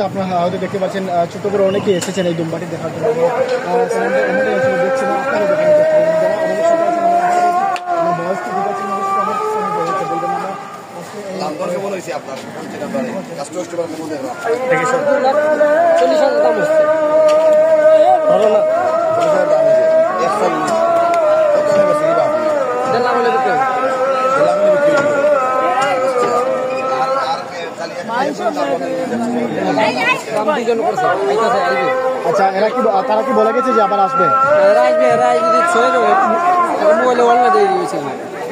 আপনারা হয়তো দেখতে পাচ্ছেন ছোট বড় অনেকে এসেছেন এই দুম্বাটি দেখার জন্য। দেখছেন আপনারা আচ্ছা, তারা কি বলে গেছে যে আবার আসবে? মোবাইলে অনলাইন দিয়ে দিয়েছে,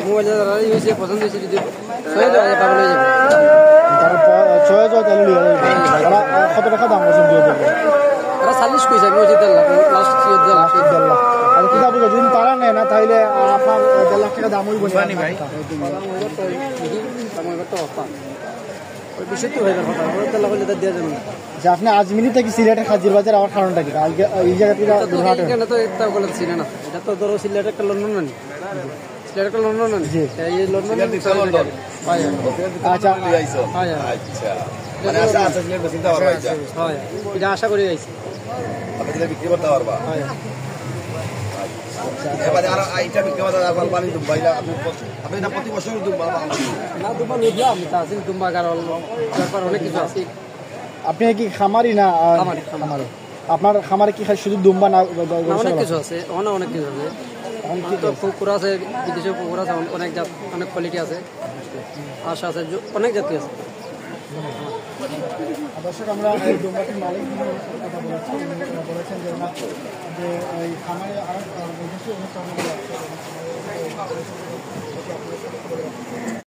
মোবাইলে হয়েছে পছন্দ হয়েছে, যদি তারা ৬,০০০ তাহলে তারা কত টাকা দাম বলছেন? ২,০০০ তারা ৪০ পয়সা লাস্ট ১.৫ লাখ। আর কি দাম যদি তারা নেয় না তাহলে আপনার ১.৫ লাখ টাকা দাম হইব ভাই। যে আপনি আজমিরি থেকে সিলেটের খাজির বাজার আমার কারণটা কি? আজকে এই জায়গা থেকে ছিল না, এটা তো ধরো সিলেটের একটা লন্ডন না, সিলেটের একটা লন্ডন না, লন্ডন। আচ্ছা, এটা আশা করি গাইছি বিক্রি করতে পারবা। এবারে আর আইটা বিক্রি করতে পারবা আপনি না প্রতি বছর দুম্বা না, দুম্বা নিলাম দুম্বা কারণ ব্যাপার অনেক কিছু আছে। আপনি কি খামারি না? খামারি। আপনার খামারে কি শুধু দুম্বা না? অনেক কিছু আছে, অনেক কিছু আছে। পুকুর আছে, বিদেশে পুকুর আছে, অনেক জাত, অনেক কোয়ালিটি আছে, আশা আছে, অনেক জাতি আছে। দর্শক, আমরা এই দুম্বাটির মালিক কথা বলেছেন যে এই খামারে আর